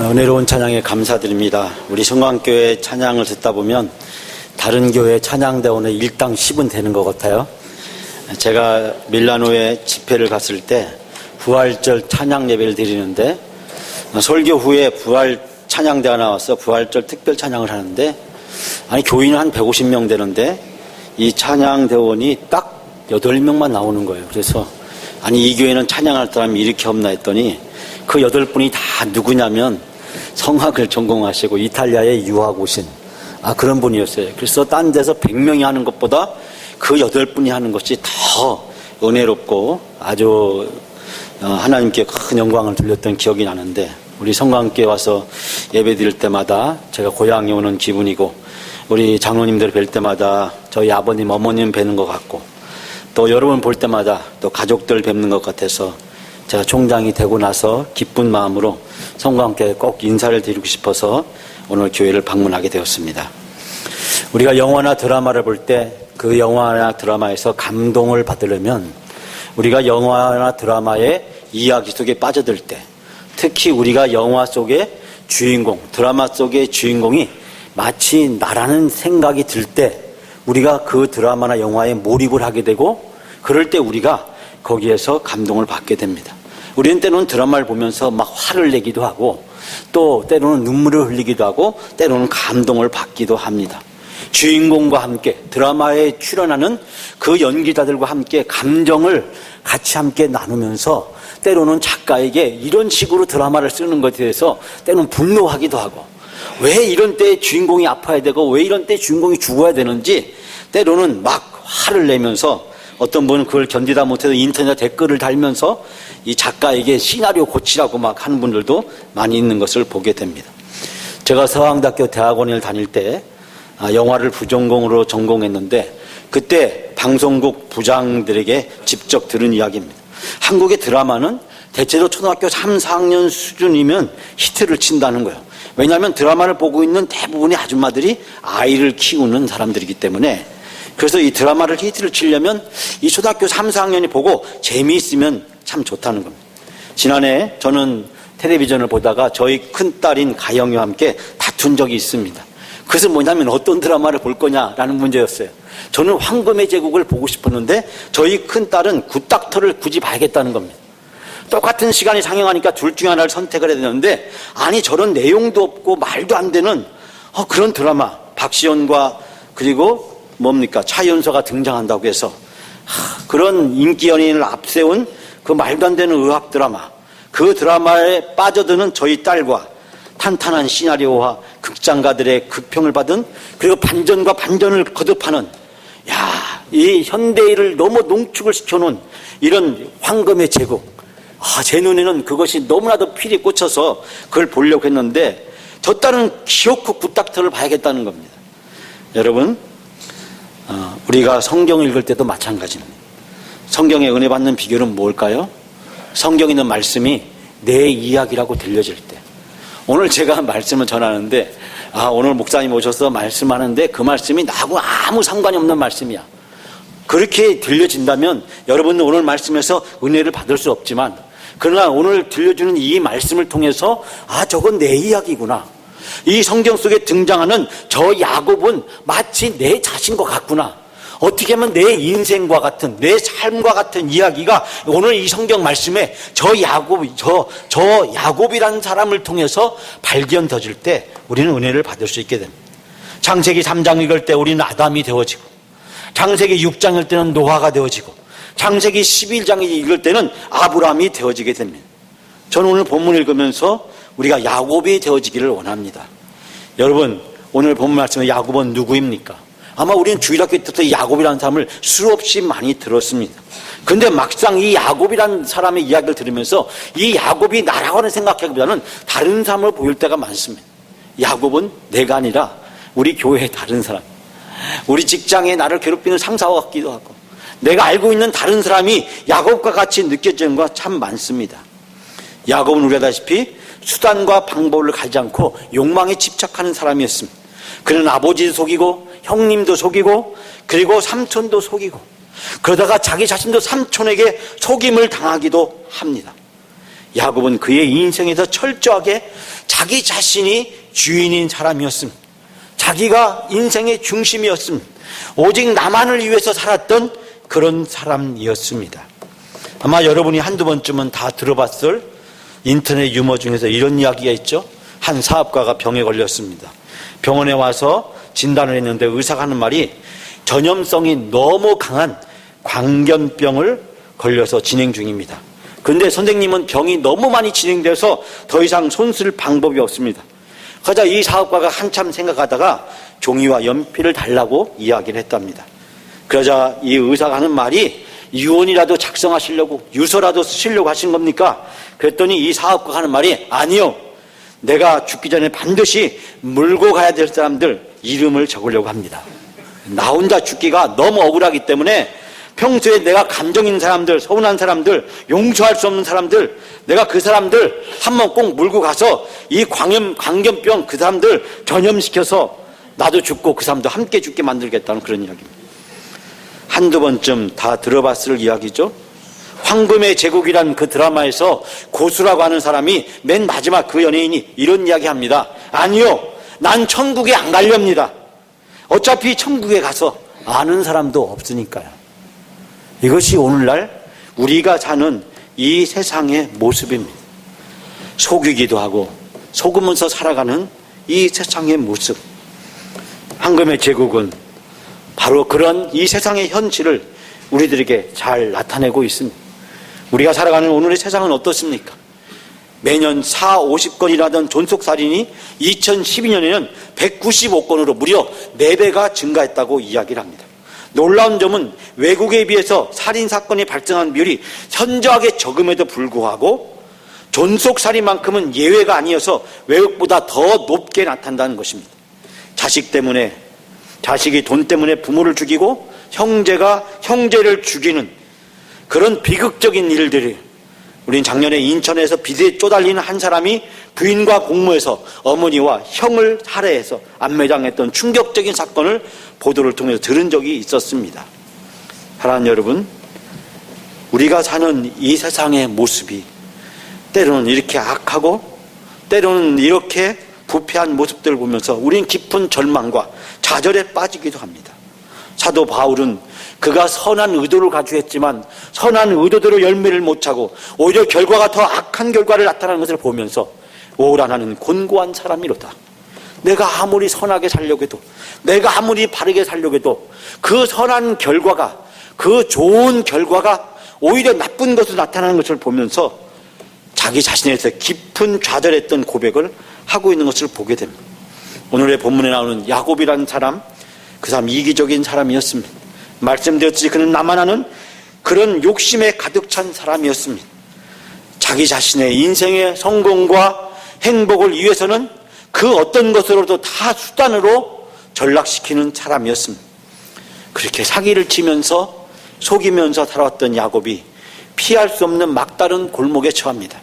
은혜로운 찬양에 감사드립니다. 우리 성광교회 찬양을 듣다 보면 다른 교회 찬양대원의 일당 10은 되는 것 같아요. 제가 밀라노에 집회를 갔을 때 부활절 찬양 예배를 드리는데 설교 후에 부활 찬양대가 나와서 부활절 특별 찬양을 하는데 교인은 한 150명 되는데 이 찬양대원이 딱 8명만 나오는 거예요. 그래서 이 교회는 찬양할 사람이 이렇게 없나 했더니 그 8분이 다 누구냐면 성악을 전공하시고 이탈리아에 유학 오신 그런 분이었어요. 그래서 딴 데서 100명이 하는 것보다 그 8분이 하는 것이 더 은혜롭고 아주 하나님께 큰 영광을 돌렸던 기억이 나는데, 우리 성광교회 와서 예배 드릴 때마다 제가 고향에 오는 기분이고, 우리 장로님들 뵐 때마다 저희 아버님 어머님 뵈는 것 같고, 또 여러분 볼 때마다 또 가족들 뵙는 것 같아서 제가 총장이 되고 나서 기쁜 마음으로 성광교회에 꼭 인사를 드리고 싶어서 오늘 교회를 방문하게 되었습니다. 우리가 영화나 드라마를 볼 때 그 영화나 드라마에서 감동을 받으려면 우리가 영화나 드라마의 이야기 속에 빠져들 때, 특히 우리가 영화 속의 주인공, 드라마 속의 주인공이 마치 나라는 생각이 들 때 우리가 그 드라마나 영화에 몰입을 하게 되고, 그럴 때 우리가 거기에서 감동을 받게 됩니다. 우리는 때로는 드라마를 보면서 막 화를 내기도 하고, 또 때로는 눈물을 흘리기도 하고, 때로는 감동을 받기도 합니다. 주인공과 함께 드라마에 출연하는 그 연기자들과 함께 감정을 같이 함께 나누면서 때로는 작가에게 이런 식으로 드라마를 쓰는 것에 대해서 때로는 분노하기도 하고, 왜 이런 때 주인공이 아파야 되고 왜 이런 때 주인공이 죽어야 되는지 때로는 막 화를 내면서, 어떤 분은 그걸 견디다 못해서 인터넷 댓글을 달면서 이 작가에게 시나리오 고치라고 막 하는 분들도 많이 있는 것을 보게 됩니다. 제가 서강대학교 대학원을 다닐 때 영화를 부전공으로 전공했는데, 그때 방송국 부장들에게 직접 들은 이야기입니다. 한국의 드라마는 대체로 초등학교 3, 4학년 수준이면 히트를 친다는 거예요. 왜냐하면 드라마를 보고 있는 대부분의 아줌마들이 아이를 키우는 사람들이기 때문에, 그래서 이 드라마를 히트를 치려면 이 초등학교 3, 4학년이 보고 재미있으면 참 좋다는 겁니다. 지난해 저는 텔레비전을 보다가 저희 큰딸인 가영이와 함께 다툰 적이 있습니다. 그래서 뭐냐면 어떤 드라마를 볼 거냐라는 문제였어요. 저는 황금의 제국을 보고 싶었는데 저희 큰딸은 굿닥터를 굳이 봐야겠다는 겁니다. 똑같은 시간이 상영하니까 둘 중에 하나를 선택을 해야 되는데, 저런 내용도 없고 말도 안 되는 그런 드라마, 박시연과 그리고 차윤서가 등장한다고 해서 그런 인기 연예인을 앞세운 그 말도 안 되는 의학 드라마, 그 드라마에 빠져드는 저희 딸과 탄탄한 시나리오와 극장가들의 극평을 받은, 그리고 반전과 반전을 거듭하는 이 현대인을 너무 농축을 시켜놓은 이런 황금의 제국, 제 눈에는 그것이 너무나도 필이 꽂혀서 그걸 보려고 했는데, 저 딸은 기어코 굿닥터를 봐야겠다는 겁니다. 여러분, 우리가 성경 읽을 때도 마찬가지입니다. 성경에 은혜 받는 비결은 뭘까요? 성경에 있는 말씀이 내 이야기라고 들려질 때. 오늘 제가 말씀을 전하는데 오늘 목사님 오셔서 말씀하는데 그 말씀이 나하고 아무 상관이 없는 말씀이야. 그렇게 들려진다면 여러분은 오늘 말씀에서 은혜를 받을 수 없지만, 그러나 오늘 들려주는 이 말씀을 통해서 저건 내 이야기구나, 이 성경 속에 등장하는 저 야곱은 마치 내 자신과 같구나, 어떻게 하면 내 인생과 같은, 내 삶과 같은 이야기가 오늘 이 성경 말씀에 저 야곱이라는 사람을 통해서 발견되어질 때 우리는 은혜를 받을 수 있게 됩니다. 창세기 3장 읽을 때 우리는 아담이 되어지고, 창세기 6장 읽을 때는 노아가 되어지고, 창세기 11장 읽을 때는 아브라함이 되어지게 됩니다. 저는 오늘 본문 읽으면서 우리가 야곱이 되어지기를 원합니다. 여러분, 오늘 본문 말씀에 야곱은 누구입니까? 아마 우리는 주일학교 때부터 야곱이라는 사람을 수없이 많이 들었습니다. 그런데 막상 이 야곱이라는 사람의 이야기를 들으면서 이 야곱이 나라고 하는 생각하기보다는 다른 사람을 보일 때가 많습니다. 야곱은 내가 아니라 우리 교회의 다른 사람, 우리 직장에 나를 괴롭히는 상사와 같기도 하고, 내가 알고 있는 다른 사람이 야곱과 같이 느껴지는 것 참 많습니다. 야곱은 우리가 다시피 수단과 방법을 가지 않고 욕망에 집착하는 사람이었습니다. 그는 아버지도 속이고 형님도 속이고 그리고 삼촌도 속이고, 그러다가 자기 자신도 삼촌에게 속임을 당하기도 합니다. 야곱은 그의 인생에서 철저하게 자기 자신이 주인인 사람이었습니다. 자기가 인생의 중심이었습니다. 오직 나만을 위해서 살았던 그런 사람이었습니다. 아마 여러분이 한두 번쯤은 다 들어봤을 인터넷 유머 중에서 이런 이야기가 있죠. 한 사업가가 병에 걸렸습니다. 병원에 와서 진단을 했는데 의사가 하는 말이 전염성이 너무 강한 광견병을 걸려서 진행 중입니다. 그런데 선생님은 병이 너무 많이 진행돼서 더 이상 손 쓸 방법이 없습니다. 그러자 이 사업가가 한참 생각하다가 종이와 연필을 달라고 이야기를 했답니다. 그러자 이 의사가 하는 말이 유언이라도 작성하시려고, 유서라도 쓰시려고 하신 겁니까? 그랬더니 이 사업가가 하는 말이 아니요, 내가 죽기 전에 반드시 물고 가야 될 사람들 이름을 적으려고 합니다. 나 혼자 죽기가 너무 억울하기 때문에 평소에 내가 감정 있는 사람들, 서운한 사람들, 용서할 수 없는 사람들, 내가 그 사람들 한번 꼭 물고 가서 이 광견병 그 사람들 전염시켜서 나도 죽고 그 사람도 함께 죽게 만들겠다는 그런 이야기입니다. 한두 번쯤 다 들어봤을 이야기죠. 황금의 제국이란 그 드라마에서 고수라고 하는 사람이 맨 마지막 그 연예인이 이런 이야기합니다. 아니요, 난 천국에 안 가렵니다. 어차피 천국에 가서 아는 사람도 없으니까요. 이것이 오늘날 우리가 사는 이 세상의 모습입니다. 속이기도 하고 속으면서 살아가는 이 세상의 모습. 황금의 제국은 바로 그런 이 세상의 현실을 우리들에게 잘 나타내고 있습니다. 우리가 살아가는 오늘의 세상은 어떻습니까? 매년 50건이라던 존속살인이 2012년에는 195건으로 무려 4배가 증가했다고 이야기를 합니다. 놀라운 점은 외국에 비해서 살인사건이 발생하는 비율이 현저하게 적음에도 불구하고 존속살인만큼은 예외가 아니어서 외국보다 더 높게 나타난다는 것입니다. 자식 때문에, 자식이 돈 때문에 부모를 죽이고 형제가 형제를 죽이는 그런 비극적인 일들이, 우린 작년에 인천에서 비대에 쪼달리는 한 사람이 부인과 공모해서 어머니와 형을 살해해서 안매장했던 충격적인 사건을 보도를 통해서 들은 적이 있었습니다. 사랑하는 여러분, 우리가 사는 이 세상의 모습이 때로는 이렇게 악하고 때로는 이렇게 부패한 모습들을 보면서 우린 깊은 절망과 좌절에 빠지기도 합니다. 사도 바울은 그가 선한 의도를 가지고 했지만 선한 의도대로 열매를 못 차고 오히려 결과가 더 악한 결과를 나타나는 것을 보면서 오라 나는 곤고한 사람이로다. 내가 아무리 선하게 살려고 해도, 내가 아무리 바르게 살려고 해도 그 선한 결과가, 그 좋은 결과가 오히려 나쁜 것으로 나타나는 것을 보면서 자기 자신에 대해서 깊은 좌절했던 고백을 하고 있는 것을 보게 됩니다. 오늘의 본문에 나오는 야곱이라는 사람, 그 사람 이기적인 사람이었습니다. 말씀드렸듯이 그는 나만 아는 그런 욕심에 가득 찬 사람이었습니다. 자기 자신의 인생의 성공과 행복을 위해서는 그 어떤 것으로도 다 수단으로 전락시키는 사람이었습니다. 그렇게 사기를 치면서 속이면서 살아왔던 야곱이 피할 수 없는 막다른 골목에 처합니다.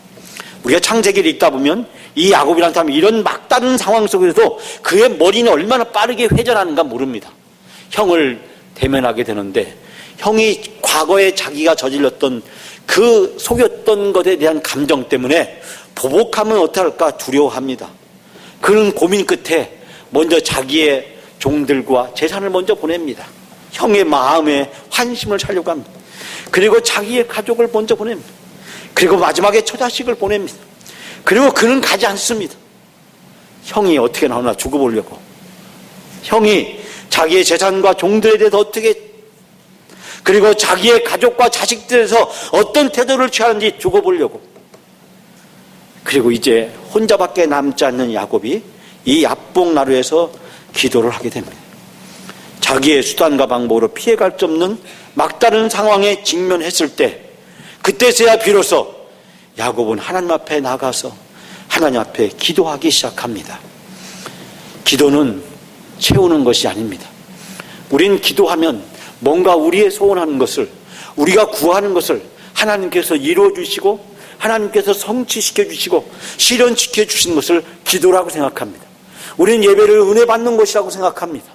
우리가 창세기를 읽다 보면 이 야곱이라는 사람이 이런 막다른 상황 속에서도 그의 머리는 얼마나 빠르게 회전하는가 모릅니다. 형을 대면하게 되는데 형이 과거에 자기가 저질렀던 그 속였던 것에 대한 감정 때문에 보복하면 어떡할까 두려워합니다. 그는 고민 끝에 먼저 자기의 종들과 재산을 먼저 보냅니다. 형의 마음에 환심을 사려고 합니다. 그리고 자기의 가족을 먼저 보냅니다. 그리고 마지막에 처자식을 보냅니다. 그리고 그는 가지 않습니다. 형이 어떻게 나오나 죽어보려고. 형이 자기의 재산과 종들에 대해서 어떻게, 그리고 자기의 가족과 자식들에서 어떤 태도를 취하는지 죽어보려고. 그리고 이제 혼자밖에 남지 않는 야곱이 이 야복나루에서 기도를 하게 됩니다. 자기의 수단과 방법으로 피해갈 수 없는 막다른 상황에 직면했을 때, 그때서야 비로소 야곱은 하나님 앞에 나가서 하나님 앞에 기도하기 시작합니다. 기도는 채우는 것이 아닙니다. 우린 기도하면 뭔가 우리의 소원하는 것을, 우리가 구하는 것을 하나님께서 이루어 주시고 하나님께서 성취시켜 주시고 실현시켜 주신 것을 기도라고 생각합니다. 우리는 예배를 은혜 받는 것이라고 생각합니다.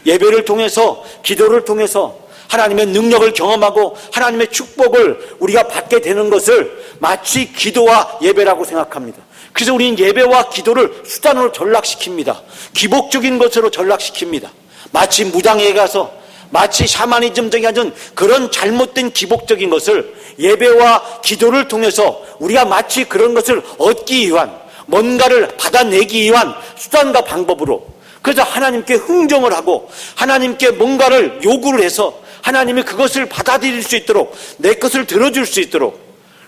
예배를 통해서, 기도를 통해서 하나님의 능력을 경험하고 하나님의 축복을 우리가 받게 되는 것을 마치 기도와 예배라고 생각합니다. 그래서 우리는 예배와 기도를 수단으로 전락시킵니다. 기복적인 것으로 전락시킵니다. 마치 무당에 가서 마치 샤머니즘적인 하는 그런 잘못된 기복적인 것을 예배와 기도를 통해서 우리가 마치 그런 것을 얻기 위한, 뭔가를 받아내기 위한 수단과 방법으로, 그래서 하나님께 흥정을 하고 하나님께 뭔가를 요구를 해서 하나님이 그것을 받아들일 수 있도록, 내 것을 들어줄 수 있도록,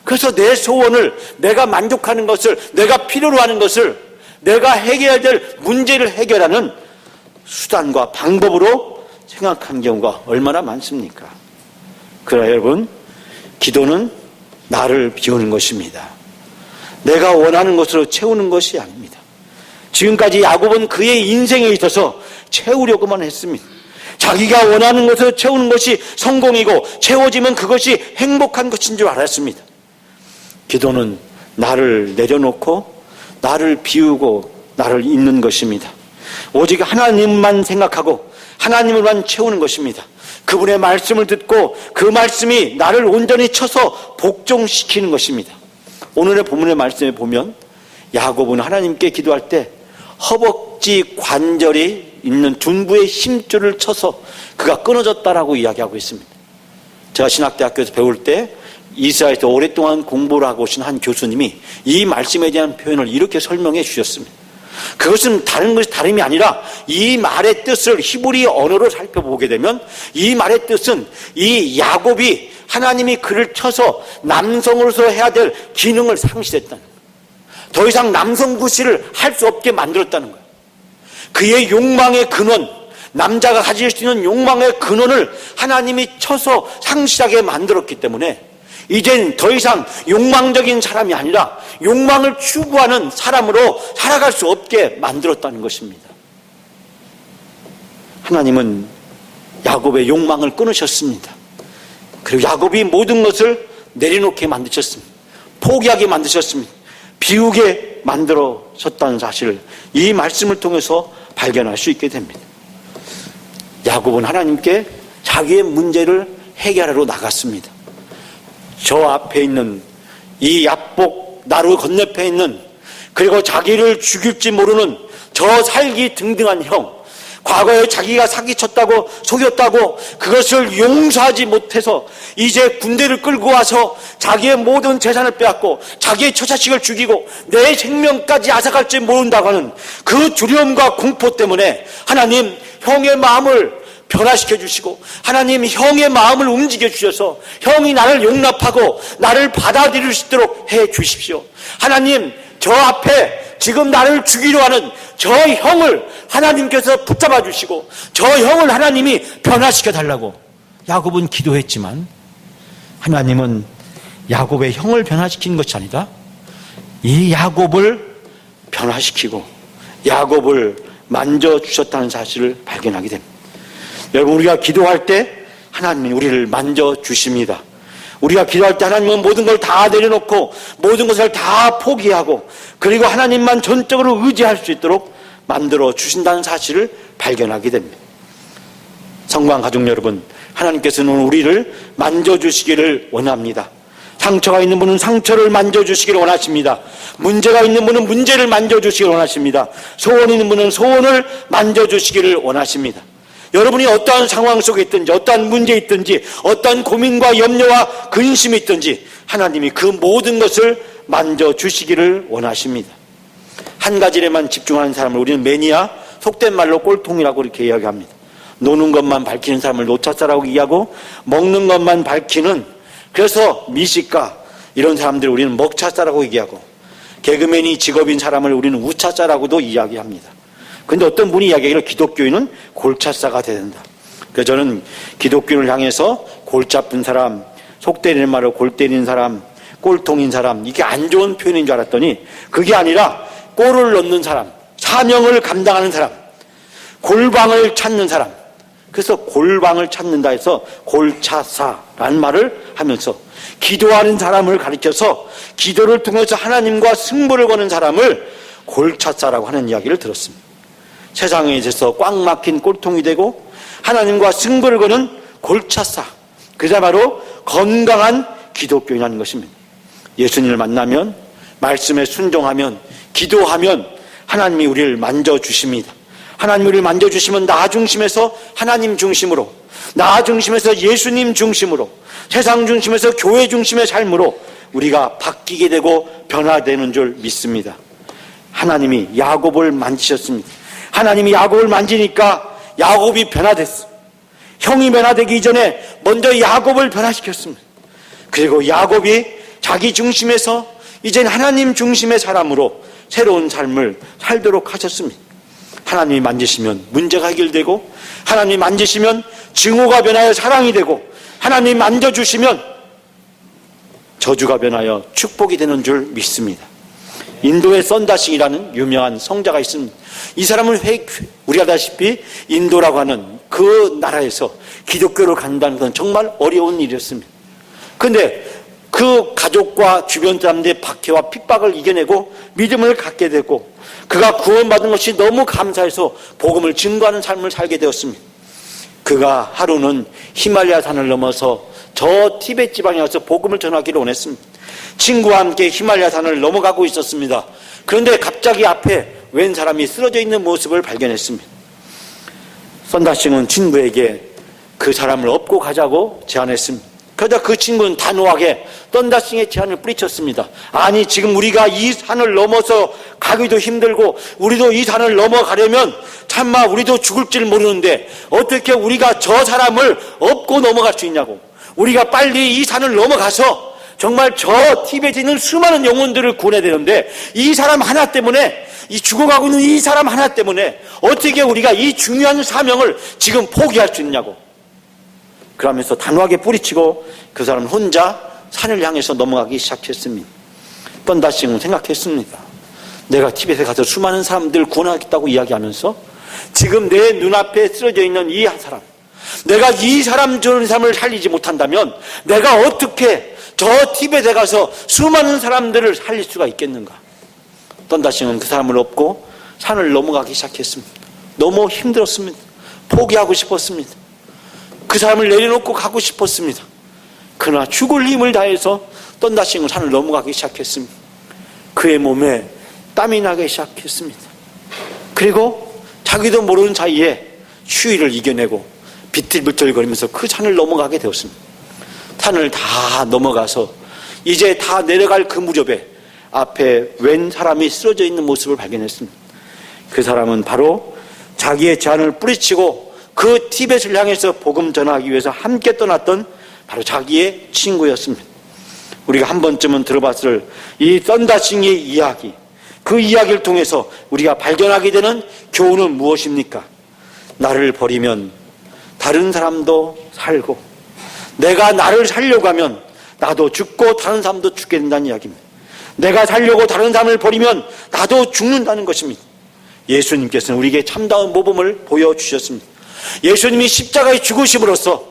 그래서 내 소원을, 내가 만족하는 것을, 내가 필요로 하는 것을, 내가 해결해야 될 문제를 해결하는 수단과 방법으로 생각한 경우가 얼마나 많습니까? 그러나 여러분, 기도는 나를 비우는 것입니다. 내가 원하는 것으로 채우는 것이 아닙니다. 지금까지 야곱은 그의 인생에 있어서 채우려고만 했습니다. 자기가 원하는 것으로 채우는 것이 성공이고 채워지면 그것이 행복한 것인 줄 알았습니다. 기도는 나를 내려놓고 나를 비우고 나를 잇는 것입니다. 오직 하나님만 생각하고 하나님을만 채우는 것입니다. 그분의 말씀을 듣고 그 말씀이 나를 온전히 쳐서 복종시키는 것입니다. 오늘의 본문의 말씀에 보면 야곱은 하나님께 기도할 때 허벅지 관절이 있는 둔부의 힘줄을 쳐서 그가 끊어졌다라고 이야기하고 있습니다. 제가 신학대학교에서 배울 때 이스라엘에서 오랫동안 공부를 하고 오신 한 교수님이 이 말씀에 대한 표현을 이렇게 설명해 주셨습니다. 그것은 다른 것이 다름이 아니라 이 말의 뜻을 히브리 언어로 살펴보게 되면 이 말의 뜻은 이 야곱이 하나님이 그를 쳐서 남성으로서 해야 될 기능을 상실했다는 거예요. 더 이상 남성 구실을 할 수 없게 만들었다는 거예요. 그의 욕망의 근원, 남자가 가질 수 있는 욕망의 근원을 하나님이 쳐서 상실하게 만들었기 때문에 이젠 더 이상 욕망적인 사람이 아니라 욕망을 추구하는 사람으로 살아갈 수 없게 만들었다는 것입니다. 하나님은 야곱의 욕망을 끊으셨습니다. 그리고 야곱이 모든 것을 내려놓게 만드셨습니다. 포기하게 만드셨습니다. 비우게 만들어졌다는 사실을 이 말씀을 통해서 발견할 수 있게 됩니다. 야곱은 하나님께 자기의 문제를 해결하러 나갔습니다. 저 앞에 있는 이 야복 나루 건너편에 있는, 그리고 자기를 죽일지 모르는 저 살기 등등한 형, 과거에 자기가 사기쳤다고 속였다고 그것을 용서하지 못해서 이제 군대를 끌고 와서 자기의 모든 재산을 빼앗고 자기의 처자식을 죽이고 내 생명까지 앗아갈지 모른다고 하는 그 두려움과 공포 때문에 하나님 형의 마음을 변화시켜 주시고 하나님 형의 마음을 움직여 주셔서 형이 나를 용납하고 나를 받아들일 수 있도록 해 주십시오. 하나님, 저 앞에 지금 나를 죽이려 하는 저 형을 하나님께서 붙잡아 주시고 저 형을 하나님이 변화시켜 달라고 야곱은 기도했지만 하나님은 야곱의 형을 변화시킨 것이 아니라 이 야곱을 변화시키고 야곱을 만져주셨다는 사실을 발견하게 됩니다. 여러분, 우리가 기도할 때 하나님이 우리를 만져주십니다. 우리가 기도할 때 하나님은 모든 걸 다 내려놓고 모든 것을 다 포기하고 그리고 하나님만 전적으로 의지할 수 있도록 만들어 주신다는 사실을 발견하게 됩니다. 성관 가족 여러분, 하나님께서는 우리를 만져주시기를 원합니다. 상처가 있는 분은 상처를 만져주시기를 원하십니다. 문제가 있는 분은 문제를 만져주시기를 원하십니다. 소원이 있는 분은 소원을 만져주시기를 원하십니다. 여러분이 어떠한 상황 속에 있든지 어떠한 문제에 있든지 어떠한 고민과 염려와 근심이 있든지 하나님이 그 모든 것을 만져주시기를 원하십니다. 한 가지에만 집중하는 사람을 우리는 매니아, 속된 말로 꼴통이라고 이렇게 이야기합니다. 노는 것만 밝히는 사람을 노차사라고 이야기하고 먹는 것만 밝히는, 그래서 미식가 이런 사람들을 우리는 먹차사라고 얘기하고 개그맨이 직업인 사람을 우리는 우차사라고도 이야기합니다. 그런데 어떤 분이 이야기하기를 기독교인은 골차사가 돼야 된다. 그래서 저는 기독교를 향해서 골치 아픈 사람, 속 때리는 말로 골 때리는 사람, 꼴통인 사람, 이게 안 좋은 표현인 줄 알았더니 그게 아니라 꼴을 넣는 사람, 사명을 감당하는 사람, 골방을 찾는 사람, 그래서 골방을 찾는다 해서 골차사라는 말을 하면서 기도하는 사람을 가리켜서 기도를 통해서 하나님과 승부를 거는 사람을 골차사라고 하는 이야기를 들었습니다. 세상에 있어서 꽉 막힌 꼴통이 되고 하나님과 승부를 거는 골치 아파. 그게 바로 건강한 기독교인이라는 것입니다. 예수님을 만나면, 말씀에 순종하면, 기도하면 하나님이 우리를 만져주십니다. 하나님이 우리를 만져주시면 나 중심에서 하나님 중심으로, 나 중심에서 예수님 중심으로, 세상 중심에서 교회 중심의 삶으로 우리가 바뀌게 되고 변화되는 줄 믿습니다. 하나님이 야곱을 만지셨습니다. 하나님이 야곱을 만지니까 야곱이 변화됐어. 형이 변화되기 이전에 먼저 야곱을 변화시켰습니다. 그리고 야곱이 자기 중심에서 이젠 하나님 중심의 사람으로 새로운 삶을 살도록 하셨습니다. 하나님이 만지시면 문제가 해결되고, 하나님이 만지시면 증오가 변하여 사랑이 되고, 하나님이 만져주시면 저주가 변하여 축복이 되는 줄 믿습니다. 인도의 썬다싱이라는 유명한 성자가 있습니다. 이 사람은 우리가 아다시피 인도라고 하는 그 나라에서 기독교를 간다는 건 정말 어려운 일이었습니다. 그런데 그 가족과 주변 사람들의 박해와 핍박을 이겨내고 믿음을 갖게 되고, 그가 구원받은 것이 너무 감사해서 복음을 증거하는 삶을 살게 되었습니다. 그가 하루는 히말라야 산을 넘어서 저 티베트 지방에 가서 복음을 전하기를 원했습니다. 친구와 함께 히말라야 산을 넘어가고 있었습니다. 그런데 갑자기 앞에 웬 사람이 쓰러져 있는 모습을 발견했습니다. 썬다싱은 친구에게 그 사람을 업고 가자고 제안했습니다. 그러다 그 친구는 단호하게 썬다싱의 제안을 뿌리쳤습니다. 아니, 지금 우리가 이 산을 넘어서 가기도 힘들고 우리도 이 산을 넘어가려면 참마 우리도 죽을 줄 모르는데 어떻게 우리가 저 사람을 업고 넘어갈 수 있냐고. 우리가 빨리 이 산을 넘어가서 정말 저 티베트에 있는 수많은 영혼들을 구해야 되는데 이 사람 하나 때문에, 이 죽어가고 있는 이 사람 하나 때문에 어떻게 우리가 이 중요한 사명을 지금 포기할 수 있냐고. 그러면서 단호하게 뿌리치고 그 사람은 혼자 산을 향해서 넘어가기 시작했습니다. 썬다싱은 생각했습니다. 내가 티베트에 가서 수많은 사람들을 구원하겠다고 이야기하면서 지금 내 눈앞에 쓰러져 있는 이 한 사람, 내가 이 사람 저런 사람을 살리지 못한다면 내가 어떻게 저 티베트에 가서 수많은 사람들을 살릴 수가 있겠는가. 썬다싱은 그 사람을 업고 산을 넘어가기 시작했습니다. 너무 힘들었습니다. 포기하고 싶었습니다. 그 사람을 내려놓고 가고 싶었습니다. 그러나 죽을 힘을 다해서 썬다싱은 산을 넘어가기 시작했습니다. 그의 몸에 땀이 나기 시작했습니다. 그리고 자기도 모르는 사이에 추위를 이겨내고 비틀비틀거리면서 그 산을 넘어가게 되었습니다. 산을 다 넘어가서 이제 다 내려갈 그 무렵에 앞에 웬 사람이 쓰러져 있는 모습을 발견했습니다. 그 사람은 바로 자기의 제안을 뿌리치고 그 티벳을 향해서 복음 전하기 위해서 함께 떠났던 바로 자기의 친구였습니다. 우리가 한 번쯤은 들어봤을 이 썬다싱의 이야기, 그 이야기를 통해서 우리가 발견하게 되는 교훈은 무엇입니까? 나를 버리면 다른 사람도 살고, 내가 나를 살려고 하면 나도 죽고 다른 사람도 죽게 된다는 이야기입니다. 내가 살려고 다른 사람을 버리면 나도 죽는다는 것입니다. 예수님께서는 우리에게 참다운 모범을 보여주셨습니다. 예수님이 십자가에 죽으심으로써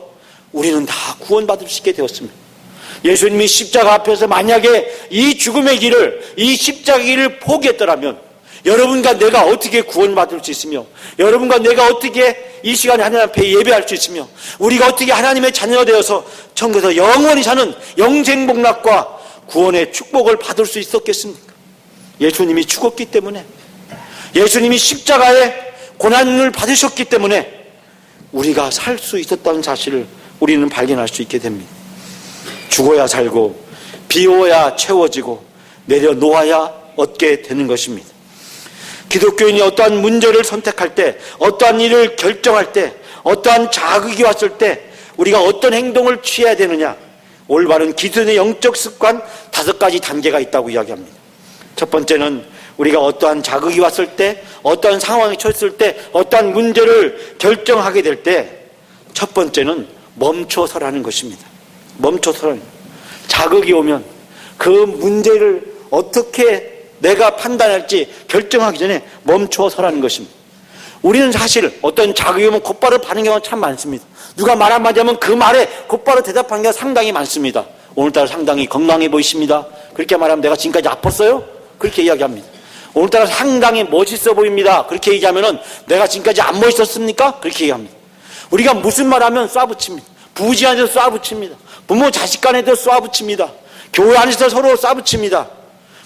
우리는 다 구원받을 수 있게 되었습니다. 예수님이 십자가 앞에서 만약에 이 죽음의 길을, 이 십자가 길을 포기했더라면 여러분과 내가 어떻게 구원받을 수 있으며, 여러분과 내가 어떻게 이 시간에 하나님 앞에 예배할 수 있으며, 우리가 어떻게 하나님의 자녀가 되어서 천국에서 영원히 사는 영생복락과 구원의 축복을 받을 수 있었겠습니까? 예수님이 죽었기 때문에, 예수님이 십자가에 고난을 받으셨기 때문에 우리가 살 수 있었다는 사실을 우리는 발견할 수 있게 됩니다. 죽어야 살고, 비워야 채워지고, 내려놓아야 얻게 되는 것입니다. 기독교인이 어떠한 문제를 선택할 때, 어떠한 일을 결정할 때, 어떠한 자극이 왔을 때 우리가 어떤 행동을 취해야 되느냐, 올바른 기준의 영적 습관 5가지 단계가 있다고 이야기합니다. 첫 번째는 우리가 어떠한 자극이 왔을 때, 어떠한 상황에 처했을 때, 어떠한 문제를 결정하게 될 때 첫 번째는 멈춰서라는 것입니다. 멈춰서라는, 자극이 오면 그 문제를 어떻게 내가 판단할지 결정하기 전에 멈춰서라는 것입니다. 우리는 사실 어떤 자극이 오면 곧바로 반응하는 경우가 참 많습니다. 누가 말 한마디 하면 그 말에 곧바로 대답하는 경우가 상당히 많습니다. 오늘따라 상당히 건강해 보이십니다. 그렇게 말하면 내가 지금까지 아팠어요? 그렇게 이야기합니다. 오늘따라 상당히 멋있어 보입니다. 그렇게 얘기하면은 내가 지금까지 안 멋있었습니까? 그렇게 얘기합니다. 우리가 무슨 말 하면 쏴붙입니다. 부지 안에서 쏴붙입니다. 부모 자식 간에도 쏴붙입니다. 교회 안에서 서로 쏴붙입니다.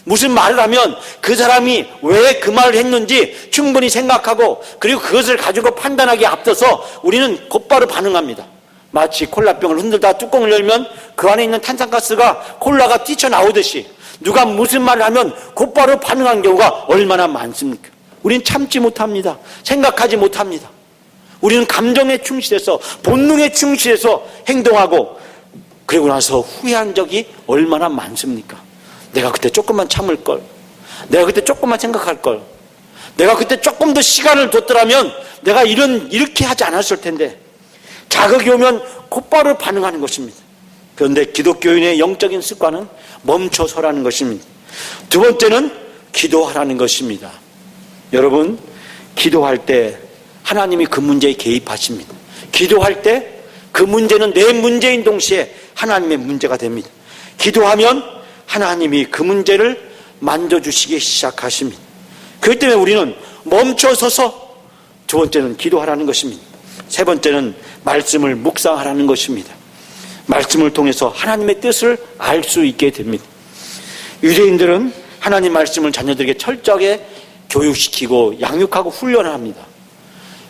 무슨 말을 하면 그 사람이 왜 그 말을 했는지 충분히 생각하고 그리고 그것을 가지고 판단하기에 앞서서 우리는 곧바로 반응합니다. 마치 콜라병을 흔들다 뚜껑을 열면 그 안에 있는 탄산가스가 콜라가 뛰쳐나오듯이 누가 무슨 말을 하면 곧바로 반응하는 경우가 얼마나 많습니까? 우리는 참지 못합니다. 생각하지 못합니다. 우리는 감정에 충실해서 본능에 충실해서 행동하고 그리고 나서 후회한 적이 얼마나 많습니까? 내가 그때 조금만 참을 걸, 내가 그때 조금만 생각할 걸, 내가 그때 조금 더 시간을 뒀더라면 내가 이렇게 하지 않았을 텐데. 자극이 오면 곧바로 반응하는 것입니다. 그런데 기독교인의 영적인 습관은 멈춰서라는 것입니다. 두 번째는 기도하라는 것입니다. 여러분, 기도할 때 하나님이 그 문제에 개입하십니다. 기도할 때 그 문제는 내 문제인 동시에 하나님의 문제가 됩니다. 기도하면 하나님이 그 문제를 만져주시기 시작하십니다. 그렇기 때문에 우리는 멈춰서서 두 번째는 기도하라는 것입니다. 세 번째는 말씀을 묵상하라는 것입니다. 말씀을 통해서 하나님의 뜻을 알 수 있게 됩니다. 유대인들은 하나님 말씀을 자녀들에게 철저하게 교육시키고 양육하고 훈련을 합니다.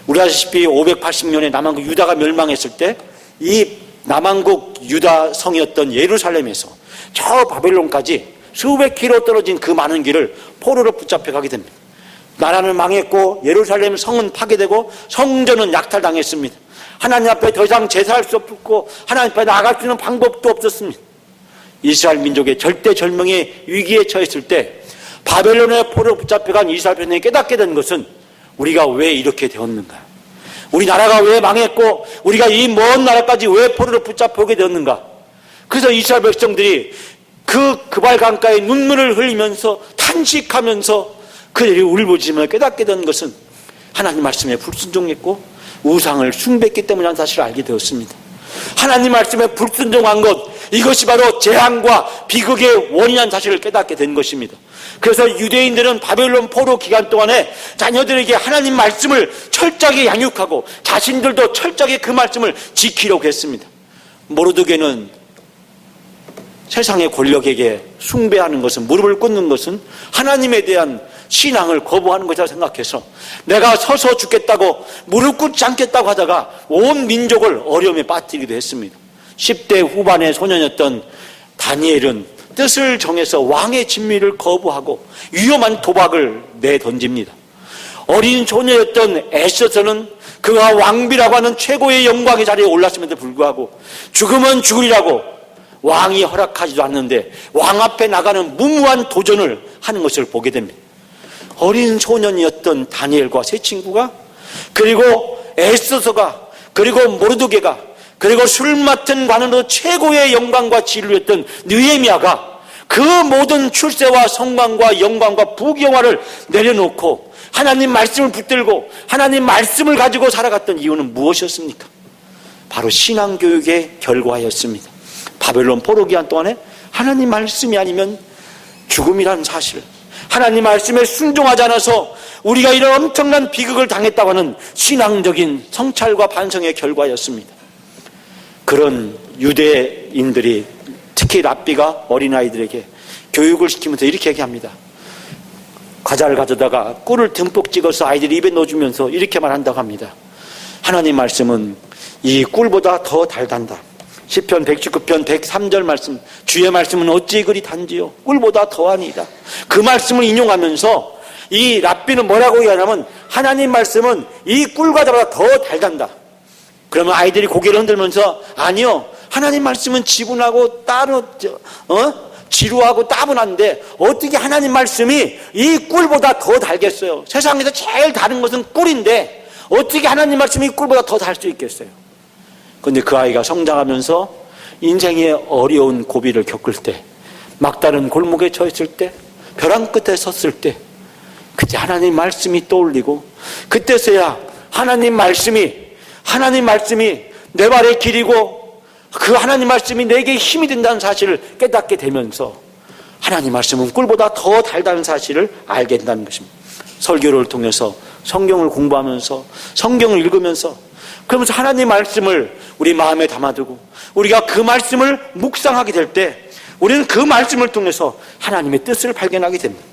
우리 아시다시피 580년에 남한국 유다가 멸망했을 때 이 남한국 유다 성이었던 예루살렘에서 저 바벨론까지 수백 킬로 떨어진 그 많은 길을 포로로 붙잡혀 가게 됩니다. 나라는 망했고 예루살렘 성은 파괴되고 성전은 약탈당했습니다. 하나님 앞에 더 이상 제사할 수 없고 하나님 앞에 나아갈 수 있는 방법도 없었습니다. 이스라엘 민족의 절대절명의 위기에 처했을 때 바벨론의 포로로 붙잡혀간 이스라엘 백성이 깨닫게 된 것은 우리가 왜 이렇게 되었는가? 우리 나라가 왜 망했고 우리가 이 먼 나라까지 왜 포로로 붙잡혀오게 되었는가? 그래서 이스라엘 백성들이 그발 강가에 눈물을 흘리면서 탄식하면서 그들이 울부짖으며 깨닫게 된 것은 하나님 말씀에 불순종했고 우상을 숭배했기 때문이라는 사실을 알게 되었습니다. 하나님 말씀에 불순종한 것, 이것이 바로 재앙과 비극의 원인이라는 사실을 깨닫게 된 것입니다. 그래서 유대인들은 바벨론 포로 기간 동안에 자녀들에게 하나님 말씀을 철저하게 양육하고 자신들도 철저하게 그 말씀을 지키려고 했습니다. 모르드게는 세상의 권력에게 숭배하는 것은, 무릎을 꿇는 것은 하나님에 대한 신앙을 거부하는 것이라고 생각해서 내가 서서 죽겠다고 무릎 꿇지 않겠다고 하다가 온 민족을 어려움에 빠뜨리기도 했습니다. 10대 후반의 소년이었던 다니엘은 뜻을 정해서 왕의 진미를 거부하고 위험한 도박을 내던집니다. 어린 소녀였던 에스더는 그가 왕비라고 하는 최고의 영광의 자리에 올랐음에도 불구하고 죽으면 죽으리라고 왕이 허락하지도 않는데 왕 앞에 나가는 무모한 도전을 하는 것을 보게 됩니다. 어린 소년이었던 다니엘과 세 친구가, 그리고 에스더가, 그리고 모르드게가, 그리고 술 맡은 관원으로 최고의 영광과 진리였던 느헤미야가 그 모든 출세와 성광과 영광과 부귀영화를 내려놓고 하나님 말씀을 붙들고 하나님 말씀을 가지고 살아갔던 이유는 무엇이었습니까? 바로 신앙교육의 결과였습니다. 바벨론 포로 기간 동안에 하나님 말씀이 아니면 죽음이라는 사실, 하나님 말씀에 순종하지 않아서 우리가 이런 엄청난 비극을 당했다고 하는 신앙적인 성찰과 반성의 결과였습니다. 그런 유대인들이 특히 랍비가 어린아이들에게 교육을 시키면서 이렇게 얘기합니다. 과자를 가져다가 꿀을 듬뿍 찍어서 아이들이 입에 넣어주면서 이렇게 말한다고 합니다. 하나님 말씀은 이 꿀보다 더 달단다. 시편 119편 103절 말씀, 주의 말씀은 어찌 그리 단지요 꿀보다 더하니이다. 그 말씀을 인용하면서 이 랍비는 뭐라고 얘기하냐면 하나님 말씀은 이 꿀과자보다 더 달단다. 그러면 아이들이 고개를 흔들면서 아니요, 하나님 말씀은 지분하고 지루하고 따분한데 어떻게 하나님 말씀이 이 꿀보다 더 달겠어요? 세상에서 제일 다른 것은 꿀인데 어떻게 하나님 말씀이 꿀보다 더 달 수 있겠어요? 그런데 그 아이가 성장하면서 인생의 어려운 고비를 겪을 때, 막다른 골목에 처했을 때, 벼랑 끝에 섰을 때, 그때 하나님 말씀이 떠올리고 그때서야 하나님 말씀이 내 발의 길이고 그 하나님 말씀이 내게 힘이 된다는 사실을 깨닫게 되면서 하나님 말씀은 꿀보다 더 달다는 사실을 알게 된다는 것입니다. 설교를 통해서 성경을 공부하면서 성경을 읽으면서 그러면서 하나님 말씀을 우리 마음에 담아두고 우리가 그 말씀을 묵상하게 될 때 우리는 그 말씀을 통해서 하나님의 뜻을 발견하게 됩니다.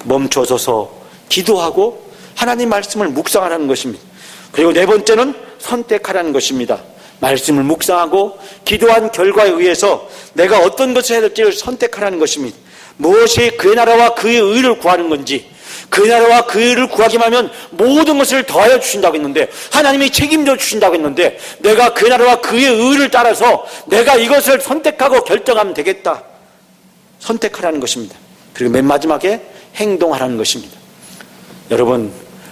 멈춰서서 기도하고 하나님 말씀을 묵상하라는 것입니다. 그리고 네 번째는 선택하라는 것입니다. 말씀을 묵상하고 기도한 결과에 의해서 내가 어떤 것을 해야 될지를 선택하라는 것입니다. 무엇이 그의 나라와 그의 의를 구하는 건지, 그의 나라와 그의 의를 구하기만 하면 모든 것을 더하여 주신다고 했는데, 하나님이 책임져 주신다고 했는데, 내가 그의 나라와 그의 의를 따라서 내가 이것을 선택하고 결정하면 되겠다. 선택하라는 것입니다. 그리고 맨 마지막에 행동하라는 것입니다. 여러분,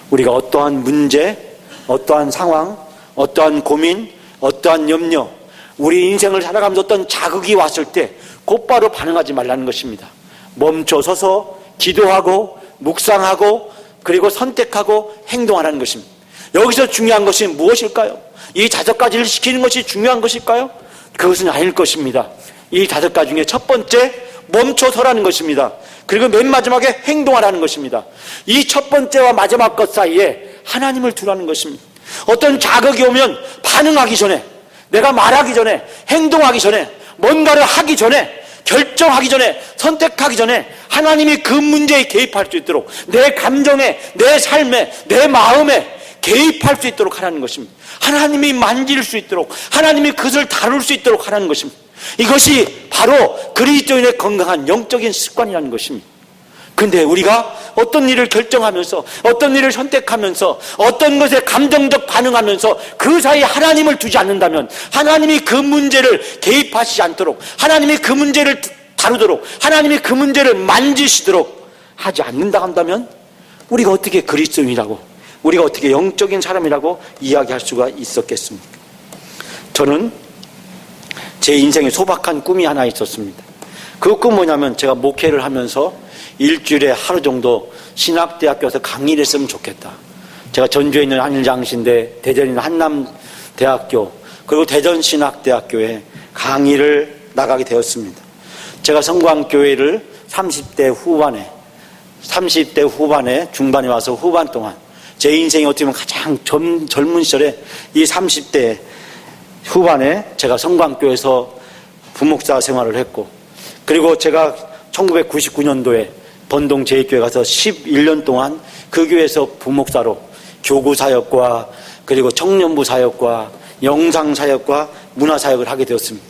우리가 어떠한 문제, 어떠한 상황, 어떠한 고민, 어떠한 염려, 우리 인생을 살아가면서 어떤 자극이 왔을 때 곧바로 반응하지 말라는 것입니다. 멈춰서서 기도하고 묵상하고 그리고 선택하고 행동하라는 것입니다. 여기서 중요한 것이 무엇일까요? 이 5가지를 시키는 것이 중요한 것일까요? 그것은 아닐 것입니다. 이 5가지 중에 첫 번째, 멈춰서라는 것입니다. 그리고 맨 마지막에 행동하라는 것입니다. 이 첫 번째와 마지막 것 사이에 하나님을 두라는 것입니다. 어떤 자극이 오면 반응하기 전에, 내가 말하기 전에, 행동하기 전에, 뭔가를 하기 전에, 결정하기 전에, 선택하기 전에 하나님이 그 문제에 개입할 수 있도록, 내 감정에, 내 삶에, 내 마음에 개입할 수 있도록 하라는 것입니다. 하나님이 만질 수 있도록, 하나님이 그것을 다룰 수 있도록 하라는 것입니다. 이것이 바로 그리스도인의 건강한 영적인 습관이라는 것입니다. 근데 우리가 어떤 일을 결정하면서, 어떤 일을 선택하면서, 어떤 것에 감정적 반응하면서 그 사이에 하나님을 두지 않는다면, 하나님이 그 문제를 개입하시지 않도록, 하나님이 그 문제를 다루도록, 하나님이 그 문제를 만지시도록 하지 않는다 한다면 우리가 어떻게 그리스도인이라고, 우리가 어떻게 영적인 사람이라고 이야기할 수가 있었겠습니까? 저는 제 인생에 소박한 꿈이 하나 있었습니다. 그 꿈은 뭐냐면, 제가 목회를 하면서 일주일에 하루 정도 신학대학교에서 강의를 했으면 좋겠다. 제가 전주에 있는 한일장신대, 대전에 있는 한남대학교, 그리고 대전신학대학교에 강의를 나가게 되었습니다. 제가 성광교회를 30대 후반에 중반에 와서 후반 동안 제 인생이 어떻게 보면 가장 젊은 시절에 이 30대 후반에 제가 성광교회에서 부목사 생활을 했고, 그리고 제가 1999년도에 번동 제2교회 가서 11년 동안 그 교회에서 부목사로 교구 사역과 그리고 청년부 사역과 영상 사역과 문화 사역을 하게 되었습니다.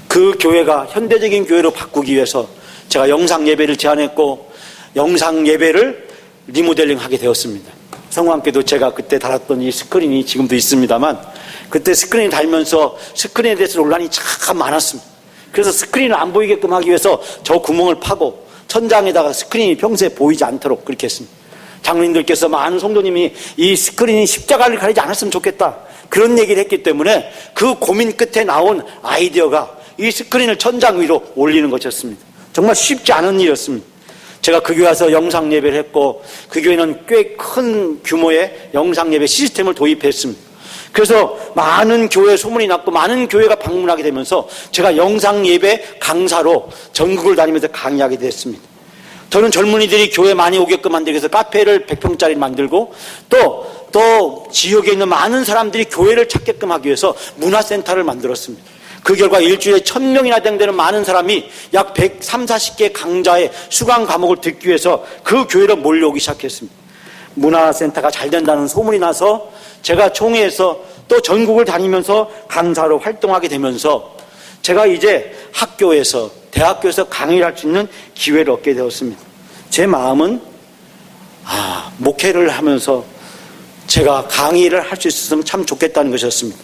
그 교회가 현대적인 교회로 바꾸기 위해서 제가 영상 예배를 제안했고, 영상 예배를 리모델링 하게 되었습니다. 성광교회도 제가 그때 달았던 이 스크린이 지금도 있습니다만, 그때 스크린이 달면서 스크린에 대해서 논란이 참 많았습니다. 그래서 스크린을 안 보이게끔 하기 위해서 저 구멍을 파고 천장에다가 스크린이 평소에 보이지 않도록 그렇게 했습니다. 장로님들께서, 많은 성도님이 이 스크린이 십자가를 가리지 않았으면 좋겠다, 그런 얘기를 했기 때문에 그 고민 끝에 나온 아이디어가 이 스크린을 천장 위로 올리는 것이었습니다. 정말 쉽지 않은 일이었습니다. 제가 그 교회 와서 영상 예배를 했고, 그 교회는 꽤 큰 규모의 영상 예배 시스템을 도입했습니다. 그래서 많은 교회 소문이 났고 많은 교회가 방문하게 되면서 제가 영상 예배 강사로 전국을 다니면서 강의하게 됐습니다. 저는 젊은이들이 교회 많이 오게끔 만들기 위해서 카페를 100평짜리 만들고, 또 지역에 있는 많은 사람들이 교회를 찾게끔 하기 위해서 문화센터를 만들었습니다. 그 결과 일주일에 1000명이나 되는 많은 사람이 약 130-40개 강좌의 수강 과목을 듣기 위해서 그 교회로 몰려오기 시작했습니다. 문화센터가 잘 된다는 소문이 나서 제가 총회에서 또 전국을 다니면서 강사로 활동하게 되면서 제가 이제 학교에서, 대학교에서 강의를 할 수 있는 기회를 얻게 되었습니다. 제 마음은 목회를 하면서 제가 강의를 할 수 있었으면 참 좋겠다는 것이었습니다.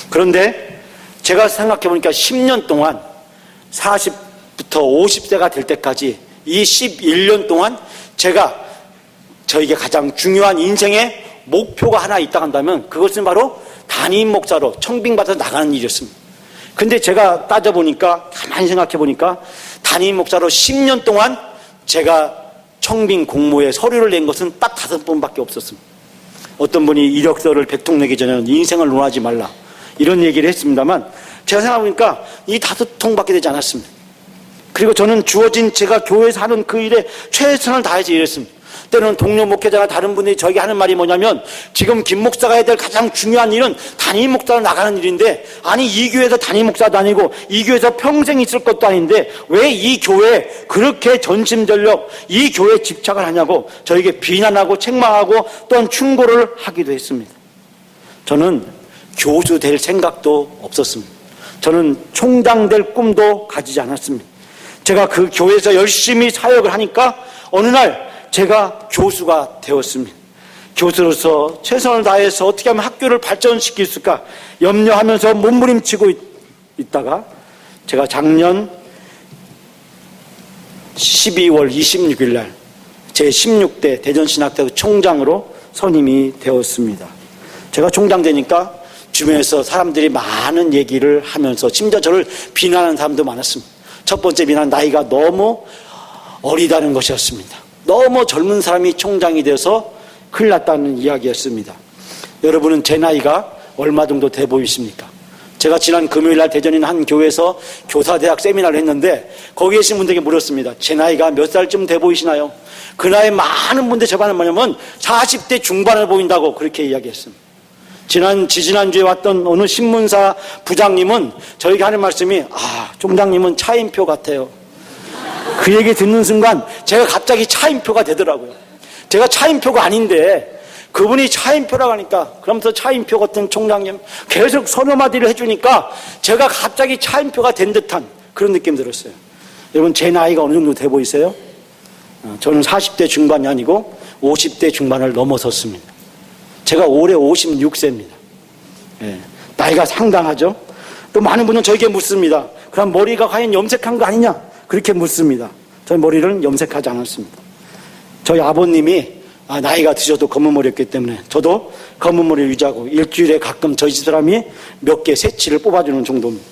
그런데 제가 생각해 보니까 10년 동안 40부터 50세가 될 때까지 이 11년 동안 제가 저에게 가장 중요한 인생의 목표가 하나 있다 한다면 그것은 바로 담임 목사로 청빙받아서 나가는 일이었습니다. 근데 제가 따져보니까, 가만히 생각해보니까 담임 목사로 10년 동안 제가 청빙 공모에 서류를 낸 것은 딱 5번밖에 없었습니다. 어떤 분이 이력서를 100통 내기 전에는 인생을 논하지 말라, 이런 얘기를 했습니다만, 제가 생각해보니까 이 5통밖에 되지 않았습니다. 그리고 저는 주어진 제가 교회에서 하는 그 일에 최선을 다해서 일했습니다. 때로는 동료 목회자가 다른 분들이 저에게 하는 말이 뭐냐면, 지금 김 목사가 해야 될 가장 중요한 일은 담임 목사로 나가는 일인데, 아니 이 교회에서 담임 목사도 아니고 이 교회에서 평생 있을 것도 아닌데 왜 이 교회에 그렇게 전심전력 이 교회에 집착을 하냐고 저에게 비난하고 책망하고 또한 충고를 하기도 했습니다. 저는 교수 될 생각도 없었습니다. 저는 총장 될 꿈도 가지지 않았습니다. 제가 그 교회에서 열심히 사역을 하니까 어느 날 제가 교수가 되었습니다. 교수로서 최선을 다해서 어떻게 하면 학교를 발전시킬 수 있을까 염려하면서 몸부림치고 있다가 제가 작년 12월 26일 날 제 16대 대전신학대학교 총장으로 선임이 되었습니다. 제가 총장 되니까 주변에서 사람들이 많은 얘기를 하면서 심지어 저를 비난하는 사람도 많았습니다. 첫 번째 비난, 나이가 너무 어리다는 것이었습니다. 너무 젊은 사람이 총장이 돼서 큰일 났다는 이야기였습니다. 여러분은 제 나이가 얼마 정도 돼 보이십니까? 제가 지난 금요일 날 대전에 있는 한 교회에서 교사대학 세미나를 했는데 거기 계신 분들에게 물었습니다. 제 나이가 몇 살쯤 돼 보이시나요? 그 나이 많은 분들 저반은 뭐냐면 40대 중반을 보인다고 그렇게 이야기했습니다. 지지난주에 왔던 어느 신문사 부장님은 저에게 하는 말씀이, 총장님은 차인표 같아요. 그 얘기 듣는 순간 제가 갑자기 차인표가 되더라고요. 제가 차인표가 아닌데 그분이 차인표라고 하니까, 그러면서 차인표 같은 총장님 계속 서너 마디를 해주니까 제가 갑자기 차인표가 된 듯한 그런 느낌 들었어요. 여러분, 제 나이가 어느 정도 돼 보이세요? 저는 40대 중반이 아니고 50대 중반을 넘어섰습니다. 제가 올해 56세입니다. 예, 나이가 상당하죠? 또 많은 분은 저에게 묻습니다. 그럼 머리가 과연 염색한 거 아니냐? 그렇게 묻습니다. 저희 머리를 염색하지 않았습니다. 저희 아버님이 나이가 드셔도 검은 머리였기 때문에 저도 검은 머리를 유지하고 일주일에 가끔 저희 집 사람이 몇 개 새치를 뽑아주는 정도입니다.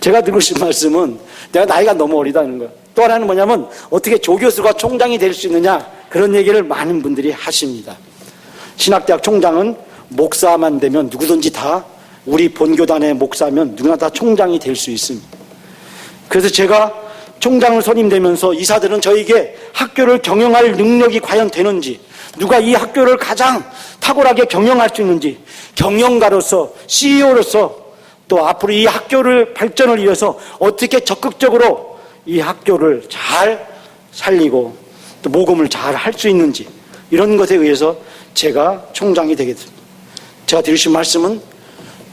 제가 드리고 싶은 말씀은 내가 나이가 너무 어리다는 거예요. 또 하나는 뭐냐면 어떻게 조교수가 총장이 될 수 있느냐, 그런 얘기를 많은 분들이 하십니다. 신학대학 총장은 목사만 되면 누구든지 다, 우리 본교단의 목사면 누구나 다 총장이 될 수 있습니다. 그래서 제가 총장을 선임되면서 이사들은 저에게 학교를 경영할 능력이 과연 되는지, 누가 이 학교를 가장 탁월하게 경영할 수 있는지, 경영가로서 CEO로서 또 앞으로 이 학교를 발전을 위해서 어떻게 적극적으로 이 학교를 잘 살리고 또 모금을 잘 할 수 있는지, 이런 것에 의해서 제가 총장이 되겠습니다. 제가 드리신 말씀은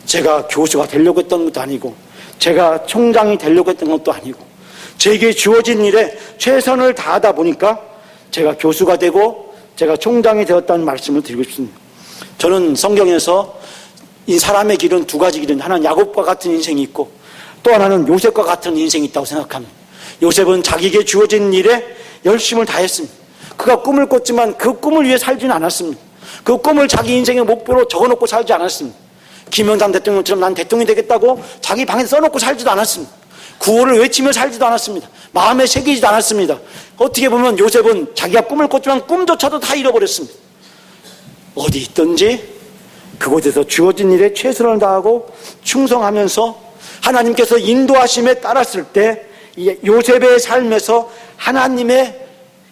제가 교수가 되려고 했던 것도 아니고 제가 총장이 되려고 했던 것도 아니고 제게 주어진 일에 최선을 다하다 보니까 제가 교수가 되고 제가 총장이 되었다는 말씀을 드리고 싶습니다. 저는 성경에서 이 사람의 길은 두 가지 길은, 하나는 야곱과 같은 인생이 있고 또 하나는 요셉과 같은 인생이 있다고 생각합니다. 요셉은 자기에게 주어진 일에 열심을 다했습니다. 그가 꿈을 꿨지만 그 꿈을 위해 살지는 않았습니다. 그 꿈을 자기 인생의 목표로 적어놓고 살지 않았습니다. 김영삼 대통령처럼 난 대통령이 되겠다고 자기 방에 써놓고 살지도 않았습니다. 구호를 외치며 살지도 않았습니다. 마음에 새기지도 않았습니다. 어떻게 보면 요셉은 자기가 꿈을 꿨지만 꿈조차도 다 잃어버렸습니다. 어디 있든지 그곳에서 주어진 일에 최선을 다하고 충성하면서 하나님께서 인도하심에 따랐을 때 요셉의 삶에서 하나님의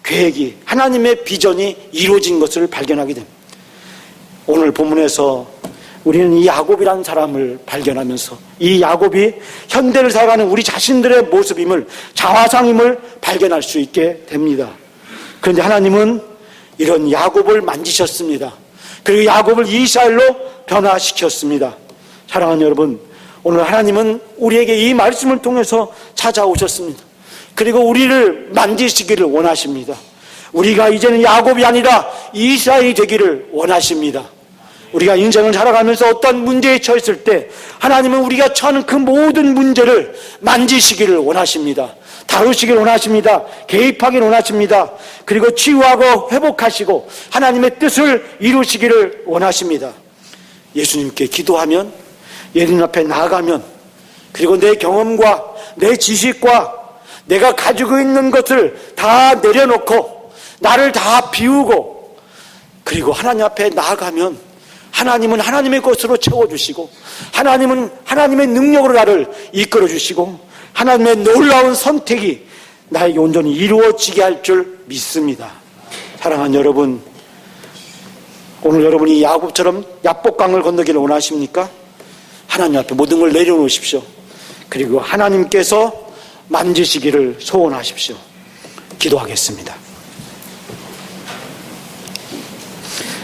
계획이, 하나님의 비전이 이루어진 것을 발견하게 됩니다. 오늘 본문에서 우리는 이 야곱이라는 사람을 발견하면서 이 야곱이 현대를 살아가는 우리 자신들의 모습임을, 자화상임을 발견할 수 있게 됩니다. 그런데 하나님은 이런 야곱을 만지셨습니다. 그리고 야곱을 이스라엘로 변화시켰습니다. 사랑하는 여러분, 오늘 하나님은 우리에게 이 말씀을 통해서 찾아오셨습니다. 그리고 우리를 만지시기를 원하십니다. 우리가 이제는 야곱이 아니라 이스라엘이 되기를 원하십니다. 우리가 인생을 살아가면서 어떤 문제에 처했을 때 하나님은 우리가 처하는 그 모든 문제를 만지시기를 원하십니다. 다루시기를 원하십니다. 개입하기를 원하십니다. 그리고 치유하고 회복하시고 하나님의 뜻을 이루시기를 원하십니다. 예수님께 기도하면, 예수님 앞에 나아가면, 그리고 내 경험과 내 지식과 내가 가지고 있는 것을 다 내려놓고 나를 다 비우고 그리고 하나님 앞에 나아가면 하나님은 하나님의 것으로 채워주시고 하나님은 하나님의 능력으로 나를 이끌어주시고 하나님의 놀라운 선택이 나에게 온전히 이루어지게 할 줄 믿습니다. 사랑하는 여러분, 오늘 여러분이 야곱처럼 야복강을 건너기를 원하십니까? 하나님 앞에 모든 걸 내려놓으십시오. 그리고 하나님께서 만지시기를 소원하십시오. 기도하겠습니다.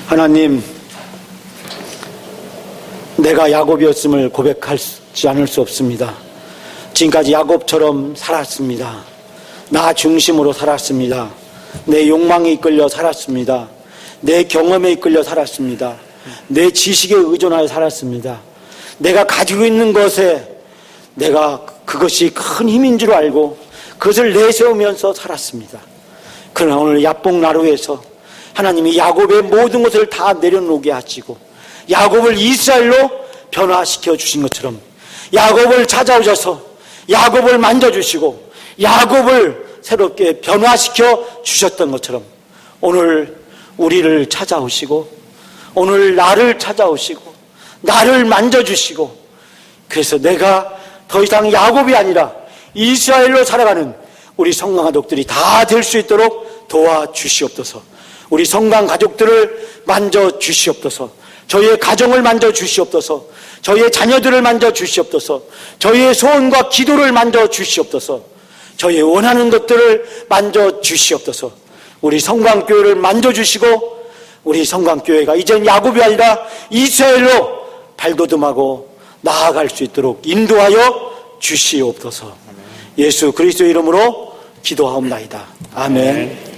하나님, 내가 야곱이었음을 고백하지 않을 수 없습니다. 지금까지 야곱처럼 살았습니다. 나 중심으로 살았습니다. 내 욕망에 이끌려 살았습니다. 내 경험에 이끌려 살았습니다. 내 지식에 의존하여 살았습니다. 내가 가지고 있는 것에 내가 그것이 큰 힘인 줄 알고 그것을 내세우면서 살았습니다. 그러나 오늘 야복나루에서 하나님이 야곱의 모든 것을 다 내려놓게 하시고 야곱을 이스라엘로 변화시켜 주신 것처럼 야곱을 찾아오셔서 야곱을 만져주시고 야곱을 새롭게 변화시켜 주셨던 것처럼 오늘 우리를 찾아오시고 오늘 나를 찾아오시고 나를 만져주시고 그래서 내가 더 이상 야곱이 아니라 이스라엘로 살아가는 우리 성강 가족들이 다 될 수 있도록 도와주시옵소서. 우리 성강 가족들을 만져주시옵소서. 저희의 가정을 만져주시옵소서. 저희의 자녀들을 만져주시옵소서. 저희의 소원과 기도를 만져주시옵소서. 저희의 원하는 것들을 만져주시옵소서. 우리 성강교회를 만져주시고 우리 성강교회가 이젠 야곱이 아니라 이스라엘로 발돋움하고 나아갈 수 있도록 인도하여 주시옵소서. 예수 그리스도의 이름으로 기도하옵나이다. 아멘.